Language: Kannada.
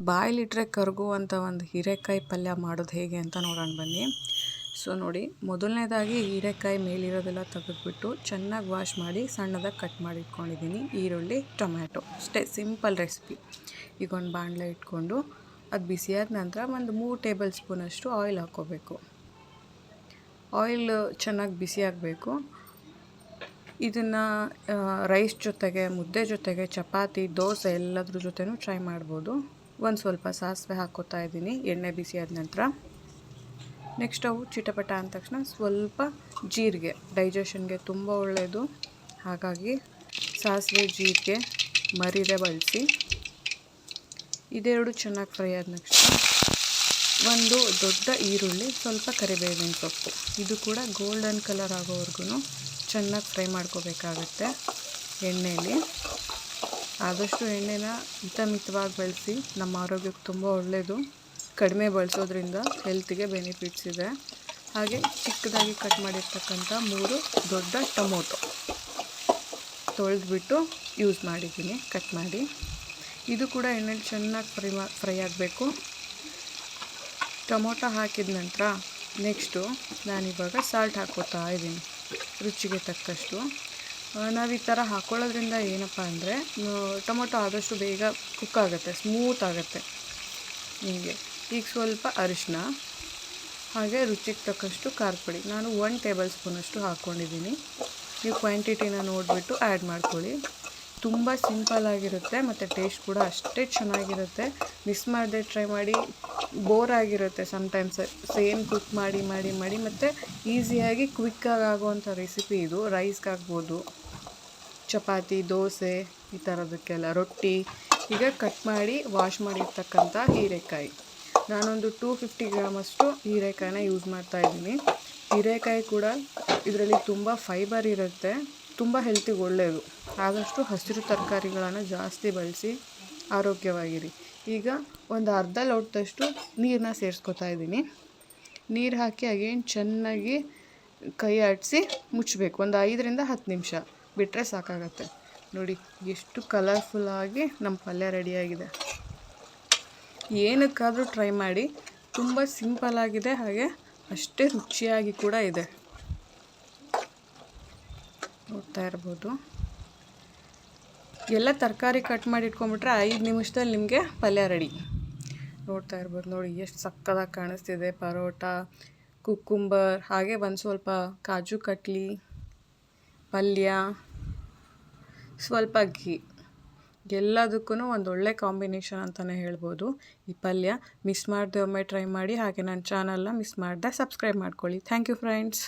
ಬಾಯಲ್ಲಿಟ್ಟರೆ ಕರಗುವಂಥ ಒಂದು ಹೀರೆಕಾಯಿ ಪಲ್ಯ ಮಾಡೋದು ಹೇಗೆ ಅಂತ ನೋಡೋಣ ಬನ್ನಿ. ಸೊ ನೋಡಿ, ಮೊದಲನೇದಾಗಿ ಹೀರೆಕಾಯಿ ಮೇಲಿರೋದೆಲ್ಲ ತೆಗೆದುಬಿಟ್ಟು ಚೆನ್ನಾಗಿ ವಾಶ್ ಮಾಡಿ ಸಣ್ಣದಾಗಿ ಕಟ್ ಮಾಡಿ ಇಟ್ಕೊಂಡಿದ್ದೀನಿ. ಈರುಳ್ಳಿ, ಟೊಮ್ಯಾಟೊ, ಅಷ್ಟೇ ಸಿಂಪಲ್ ರೆಸಿಪಿ. ಈಗ ಒಂದು ಬಾಣಲೆ ಇಟ್ಕೊಂಡು ಅದು ಬಿಸಿಯಾದ ನಂತರ ಒಂದು 3 ಟೇಬಲ್ ಸ್ಪೂನಷ್ಟು ಆಯಿಲ್ ಹಾಕ್ಕೋಬೇಕು. ಆಯಿಲ್ ಚೆನ್ನಾಗಿ ಬಿಸಿ ಆಗಬೇಕು. ಇದನ್ನು ರೈಸ್ ಜೊತೆಗೆ, ಮುದ್ದೆ ಜೊತೆಗೆ, ಚಪಾತಿ, ದೋಸೆ ಎಲ್ಲದ್ರ ಜೊತೆನೂ ಟ್ರೈ ಮಾಡ್ಬೋದು. ಒಂದು ಸ್ವಲ್ಪ ಸಾಸಿವೆ ಹಾಕ್ಕೋತಾ ಇದ್ದೀನಿ ಎಣ್ಣೆ ಬಿಸಿಯಾದ ನಂತರ. ನೆಕ್ಸ್ಟ್ ಅವು ಚಿಟಪಟ ಅಂದ ತಕ್ಷಣ ಸ್ವಲ್ಪ ಜೀರಿಗೆ, ಡೈಜೆಷನ್ಗೆ ತುಂಬ ಒಳ್ಳೆಯದು. ಹಾಗಾಗಿ ಸಾಸಿವೆ, ಜೀರಿಗೆ ಮರಿದೆ ಬಳಸಿ. ಇದೆರಡು ಚೆನ್ನಾಗಿ ಫ್ರೈ ಆದ ನೆಕ್ಸ್ಟ್ ಒಂದು ದೊಡ್ಡ ಈರುಳ್ಳಿ, ಸ್ವಲ್ಪ ಕರಿಬೇವಿನ ಸೊಪ್ಪು, ಇದು ಕೂಡ ಗೋಲ್ಡನ್ ಕಲರ್ ಆಗೋವರೆಗೂ ಚೆನ್ನಾಗಿ ಫ್ರೈ ಮಾಡ್ಕೋಬೇಕಾಗತ್ತೆ ಎಣ್ಣೆಯಲ್ಲಿ. ಆದಷ್ಟು ಎಣ್ಣೆನ ಮಿತವಾಗಿ ಬಳಸಿ, ನಮ್ಮ ಆರೋಗ್ಯಕ್ಕೆ ತುಂಬ ಒಳ್ಳೆಯದು. ಕಡಿಮೆ ಬಳಸೋದ್ರಿಂದ ಹೆಲ್ತಿಗೆ ಬೆನಿಫಿಟ್ಸ್ ಇದೆ. ಹಾಗೆ ಚಿಕ್ಕದಾಗಿ ಕಟ್ ಮಾಡಿರ್ತಕ್ಕಂಥ 3 ದೊಡ್ಡ ಟೊಮೊಟೊ ತೊಳೆದ್ಬಿಟ್ಟು ಯೂಸ್ ಮಾಡಿದ್ದೀನಿ ಕಟ್ ಮಾಡಿ. ಇದು ಕೂಡ ಎಣ್ಣೆಲಿ ಚೆನ್ನಾಗಿ ಫ್ರೈ ಆಗಬೇಕು. ಟೊಮೊಟೊ ಹಾಕಿದ ನಂತರ ನೆಕ್ಸ್ಟು ನಾನಿವಾಗ ಸಾಲ್ಟ್ ಹಾಕ್ಕೋತಾ ಇದ್ದೀನಿ ರುಚಿಗೆ ತಕ್ಕಷ್ಟು. ನಾವು ಈ ಥರ ಹಾಕ್ಕೊಳ್ಳೋದ್ರಿಂದ ಏನಪ್ಪ ಅಂದರೆ ಟೊಮೊಟೊ ಆದಷ್ಟು ಬೇಗ ಕುಕ್ ಆಗುತ್ತೆ, ಸ್ಮೂತ್ ಆಗುತ್ತೆ ನಿಮಗೆ. ಈಗ ಸ್ವಲ್ಪ ಅರಿಶಿನ, ಹಾಗೆ ರುಚಿಗೆ ತಕ್ಕಷ್ಟು ಖಾರದ ಪುಡಿ. ನಾನು 1 ಟೇಬಲ್ ಸ್ಪೂನಷ್ಟು ಹಾಕ್ಕೊಂಡಿದ್ದೀನಿ. ನೀವು ಕ್ವಾಂಟಿಟಿನ ನೋಡಿಬಿಟ್ಟು ಆ್ಯಡ್ ಮಾಡ್ಕೊಳ್ಳಿ. ತುಂಬ ಸಿಂಪಲ್ ಆಗಿರುತ್ತೆ ಮತ್ತು ಟೇಸ್ಟ್ ಕೂಡ ಅಷ್ಟೇ ಚೆನ್ನಾಗಿರುತ್ತೆ. ಮಿಸ್ ಮಾಡದೆ ಟ್ರೈ ಮಾಡಿ. ಬೋರ್ ಆಗಿರುತ್ತೆ ಸಮ್ಟೈಮ್ಸ್ ಸೇಮ್ ಕುಕ್ ಮಾಡಿ ಮಾಡಿ ಮಾಡಿ. ಮತ್ತು ಈಸಿಯಾಗಿ ಕ್ವಿಕ್ಕಾಗಿ ಆಗುವಂಥ ರೆಸಿಪಿ ಇದು. ರೈಸ್ಗಾಗ್ಬೋದು, ಚಪಾತಿ, ದೋಸೆ, ಈ ಥರದಕ್ಕೆಲ್ಲ, ರೊಟ್ಟಿ. ಈಗ ಕಟ್ ಮಾಡಿ ವಾಶ್ ಮಾಡಿರ್ತಕ್ಕಂಥ ಹೀರೆಕಾಯಿ, ನಾನೊಂದು 250 ಗ್ರಾಮಷ್ಟು ಹೀರೆಕಾಯಿನ ಯೂಸ್ ಮಾಡ್ತಾಯಿದ್ದೀನಿ. ಹೀರೆಕಾಯಿ ಕೂಡ ಇದರಲ್ಲಿ ತುಂಬ ಫೈಬರ್ ಇರುತ್ತೆ, ತುಂಬ ಹೆಲ್ತಿಗೆ ಒಳ್ಳೆಯದು. ಆದಷ್ಟು ಹಸಿರು ತರಕಾರಿಗಳನ್ನು ಜಾಸ್ತಿ ಬಳಸಿ ಆರೋಗ್ಯವಾಗಿರಿ. ಈಗ ಒಂದು ಅರ್ಧ ಲೋಟದಷ್ಟು ನೀರನ್ನ ಸೇರಿಸ್ಕೊತಾ ಇದ್ದೀನಿ. ನೀರು ಹಾಕಿ ಅಗೇನ್ ಚೆನ್ನಾಗಿ ಕೈ ಆಡಿಸಿ ಮುಚ್ಚಬೇಕು. ಒಂದು 5ರಿಂದ 10 ನಿಮಿಷ ಬಿಟ್ಟರೆ ಸಾಕಾಗತ್ತೆ. ನೋಡಿ ಎಷ್ಟು ಕಲರ್ಫುಲ್ಲಾಗಿ ನಮ್ಮ ಪಲ್ಯ ರೆಡಿಯಾಗಿದೆ. ಏನಕ್ಕಾದರೂ ಟ್ರೈ ಮಾಡಿ, ತುಂಬ ಸಿಂಪಲ್ಲಾಗಿದೆ, ಹಾಗೆ ಅಷ್ಟೇ ರುಚಿಯಾಗಿ ಕೂಡ ಇದೆ. ನೋಡ್ತಾ ಇರ್ಬೋದು. ಎಲ್ಲ ತರಕಾರಿ ಕಟ್ ಮಾಡಿ ಇಟ್ಕೊಂಡ್ಬಿಟ್ರೆ 5 ನಿಮಿಷದಲ್ಲಿ ನಿಮಗೆ ಪಲ್ಯ ರೆಡಿ. ನೋಡ್ತಾ ಇರ್ಬೋದು. ನೋಡಿ ಎಷ್ಟು ಸಕ್ಕದಾಗಿ ಕಾಣಿಸ್ತಿದೆ. ಪರೋಟ, ಕುಕ್ಕುಂಬರ್, ಹಾಗೆ ಒಂದು ಸ್ವಲ್ಪ ಕಾಜು ಕಟ್ಲಿ, ಪಲ್ಯ, ಸ್ವಲ್ಪ ಘೀ, ಎಲ್ಲದಕ್ಕೂ ಒಂದು ಒಳ್ಳೆ ಕಾಂಬಿನೇಷನ್ ಅಂತಲೇ ಹೇಳ್ಬೋದು ಈ ಪಲ್ಯ. ಮಿಸ್ ಮಾಡದೆ ಒಮ್ಮೆ ಟ್ರೈ ಮಾಡಿ. ಹಾಗೆ ನನ್ನ ಚಾನಲ್ನ ಮಿಸ್ ಮಾಡದೆ ಸಬ್ಸ್ಕ್ರೈಬ್ ಮಾಡ್ಕೊಳ್ಳಿ. Thank you friends.